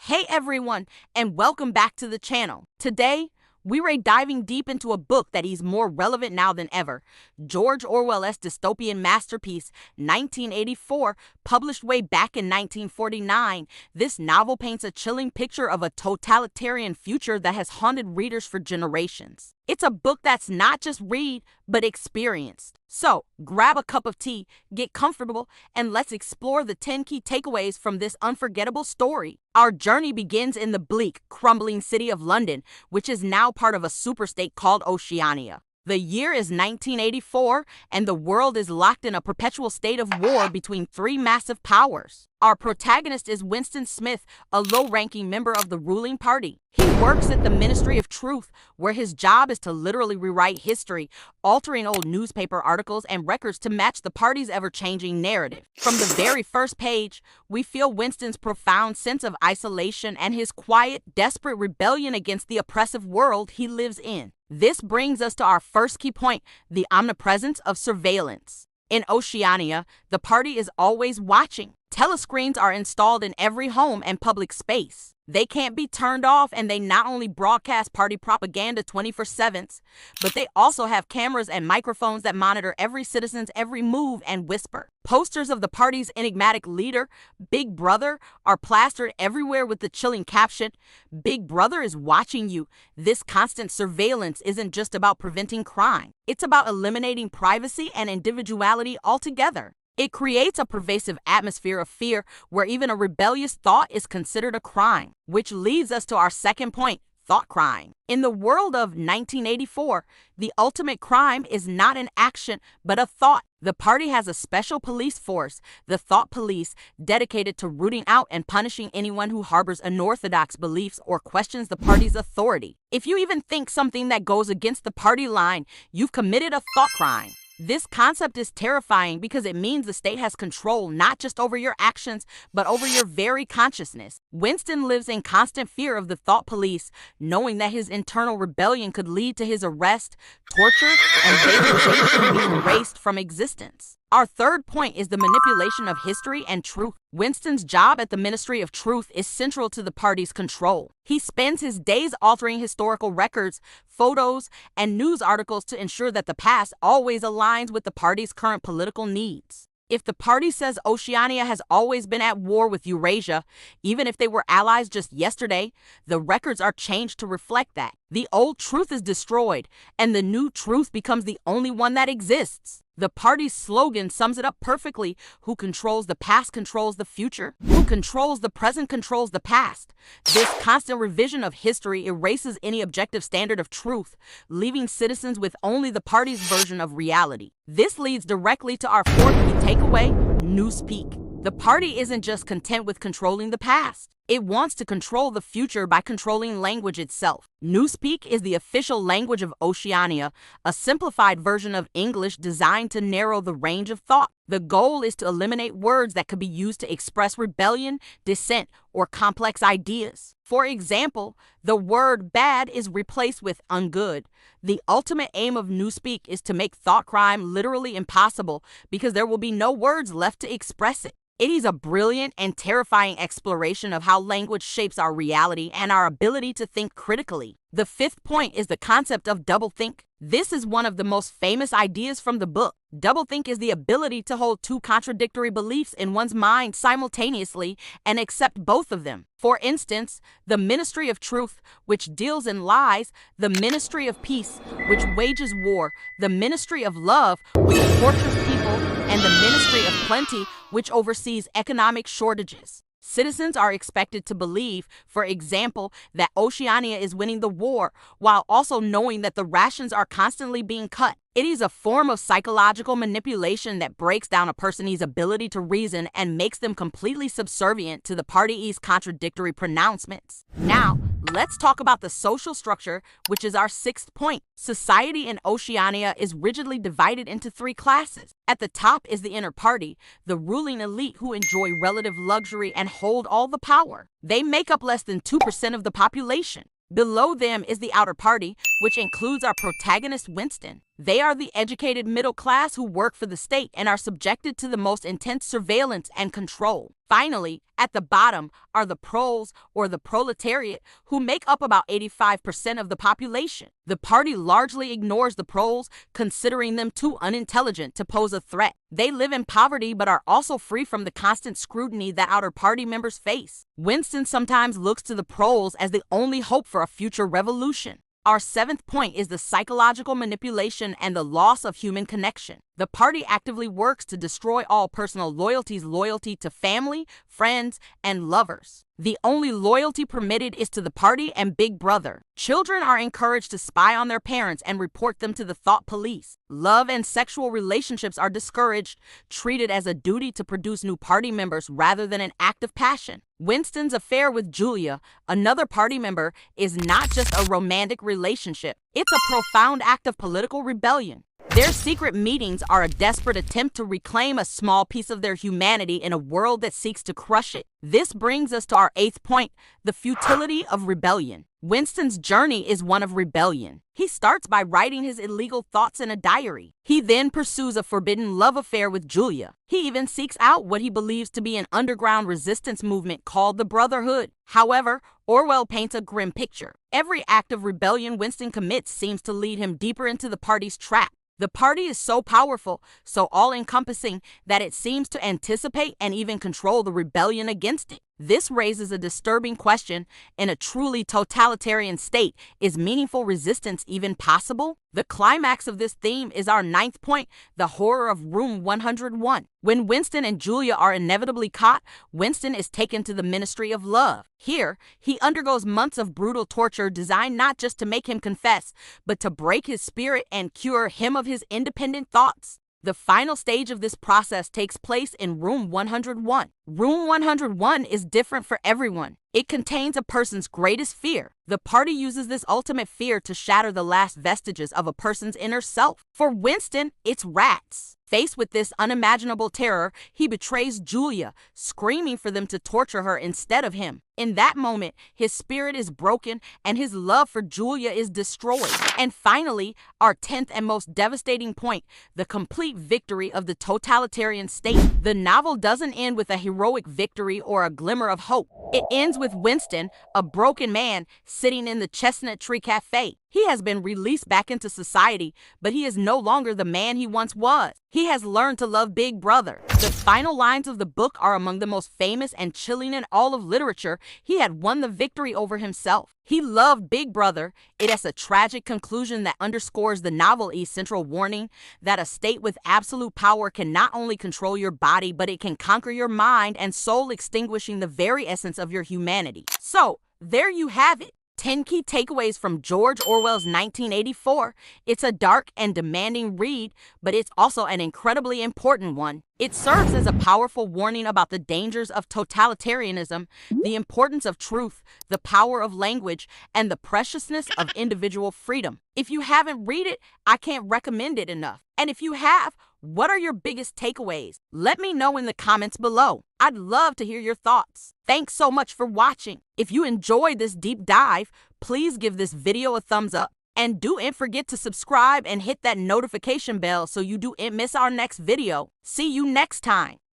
Hey everyone, and welcome back to the channel. Today, we're diving deep into a book that is more relevant now than ever. George Orwell's dystopian masterpiece, 1984, published way back in 1949. This novel paints a chilling picture of a totalitarian future that has haunted readers for generations. It's a book that's not just read, but experienced. So, grab a cup of tea, get comfortable, and let's explore the 10 key takeaways from this unforgettable story. Our journey begins in the bleak, crumbling city of London, which is now part of a superstate called Oceania. The year is 1984, and the world is locked in a perpetual state of war between three massive powers. Our protagonist is Winston Smith, a low-ranking member of the ruling party. He works at the Ministry of Truth, where his job is to literally rewrite history, altering old newspaper articles and records to match the party's ever-changing narrative. From the very first page, we feel Winston's profound sense of isolation and his quiet, desperate rebellion against the oppressive world he lives in. This brings us to our first key point, the omnipresence of surveillance. In Oceania, the party is always watching. Telescreens are installed in every home and public space. They can't be turned off, and they not only broadcast party propaganda 24/7, but they also have cameras and microphones that monitor every citizen's every move and whisper. Posters of the party's enigmatic leader, Big Brother, are plastered everywhere with the chilling caption, "Big Brother is watching you." This constant surveillance isn't just about preventing crime. It's about eliminating privacy and individuality altogether. It creates a pervasive atmosphere of fear where even a rebellious thought is considered a crime, which leads us to our second point, thought crime. In the world of 1984, the ultimate crime is not an action, but a thought. The party has a special police force, the Thought Police, dedicated to rooting out and punishing anyone who harbors unorthodox beliefs or questions the party's authority. If you even think something that goes against the party line, you've committed a thought crime. This concept is terrifying because it means the state has control not just over your actions, but over your very consciousness. Winston lives in constant fear of the Thought Police, knowing that his internal rebellion could lead to his arrest, torture, and vacation being erased from existence. Our third point is the manipulation of history and truth. Winston's job at the Ministry of Truth is central to the party's control. He spends his days altering historical records, photos, and news articles to ensure that the past always aligns with the party's current political needs. If the party says Oceania has always been at war with Eurasia, even if they were allies just yesterday, the records are changed to reflect that. The old truth is destroyed, and the new truth becomes the only one that exists. The party's slogan sums it up perfectly. Who controls the past controls the future. Who controls the present controls the past. This constant revision of history erases any objective standard of truth, leaving citizens with only the party's version of reality. This leads directly to our fourth key takeaway, newspeak. The party isn't just content with controlling the past. It wants to control the future by controlling language itself. Newspeak is the official language of Oceania, a simplified version of English designed to narrow the range of thought. The goal is to eliminate words that could be used to express rebellion, dissent, or complex ideas. For example, the word bad is replaced with ungood. The ultimate aim of Newspeak is to make thought crime literally impossible because there will be no words left to express it. It is a brilliant and terrifying exploration of how language shapes our reality and our ability to think critically. The fifth point is the concept of doublethink. This is one of the most famous ideas from the book. Doublethink is the ability to hold two contradictory beliefs in one's mind simultaneously and accept both of them. For instance, the Ministry of Truth, which deals in lies, the Ministry of Peace, which wages war, the Ministry of Love, which tortures people, and the Ministry of Plenty, which oversees economic shortages. Citizens are expected to believe, for example, that Oceania is winning the war, while also knowing that the rations are constantly being cut. It is a form of psychological manipulation that breaks down a person's ability to reason and makes them completely subservient to the party's contradictory pronouncements. Now, let's talk about the social structure, which is our sixth point. Society in Oceania is rigidly divided into three classes. At the top is the inner party, the ruling elite who enjoy relative luxury and hold all the power. They make up less than 2% of the population. Below them is the outer party, which includes our protagonist Winston. They are the educated middle class who work for the state and are subjected to the most intense surveillance and control. Finally, at the bottom are the proles, or the proletariat, who make up about 85% of the population. The party largely ignores the proles, considering them too unintelligent to pose a threat. They live in poverty but are also free from the constant scrutiny that outer party members face. Winston sometimes looks to the proles as the only hope for a future revolution. Our seventh point is the psychological manipulation and the loss of human connection. The party actively works to destroy all personal loyalty to family, friends, and lovers. The only loyalty permitted is to the party and Big Brother. Children are encouraged to spy on their parents and report them to the thought police. Love and sexual relationships are discouraged, treated as a duty to produce new party members rather than an act of passion. Winston's affair with Julia, another party member, is not just a romantic relationship. It's a profound act of political rebellion. Their secret meetings are a desperate attempt to reclaim a small piece of their humanity in a world that seeks to crush it. This brings us to our eighth point, the futility of rebellion. Winston's journey is one of rebellion. He starts by writing his illegal thoughts in a diary. He then pursues a forbidden love affair with Julia. He even seeks out what he believes to be an underground resistance movement called the Brotherhood. However, Orwell paints a grim picture. Every act of rebellion Winston commits seems to lead him deeper into the party's trap. The party is so powerful, so all-encompassing, that it seems to anticipate and even control the rebellion against it. This raises a disturbing question. In a truly totalitarian state, is meaningful resistance even possible? The climax of this theme is our ninth point, the horror of Room 101. When Winston and Julia are inevitably caught, Winston is taken to the Ministry of Love. Here, he undergoes months of brutal torture designed not just to make him confess, but to break his spirit and cure him of his independent thoughts. The final stage of this process takes place in Room 101. Room 101 is different for everyone. It contains a person's greatest fear. The party uses this ultimate fear to shatter the last vestiges of a person's inner self. For Winston, it's rats. Faced with this unimaginable terror, he betrays Julia, screaming for them to torture her instead of him. In that moment, his spirit is broken and his love for Julia is destroyed. And finally, our 10th and most devastating point, the complete victory of the totalitarian state. The novel doesn't end with a heroic victory or a glimmer of hope. It ends with Winston, a broken man, sitting in the Chestnut Tree Cafe. He has been released back into society, but he is no longer the man he once was. He has learned to love Big Brother. The final lines of the book are among the most famous and chilling in all of literature. He had won the victory over himself. He loved Big Brother. It has a tragic conclusion that underscores the novel's central warning that a state with absolute power can not only control your body, but it can conquer your mind and soul, extinguishing the very essence of your humanity. So, there you have it. 10 key takeaways from George Orwell's 1984. It's a dark and demanding read, but it's also an incredibly important one. It serves as a powerful warning about the dangers of totalitarianism, the importance of truth, the power of language, and the preciousness of individual freedom. If you haven't read it, I can't recommend it enough. And if you have, what are your biggest takeaways? Let me know in the comments below. I'd love to hear your thoughts. Thanks so much for watching. If you enjoyed this deep dive, please give this video a thumbs up. And don't forget to subscribe and hit that notification bell so you don't miss our next video. See you next time.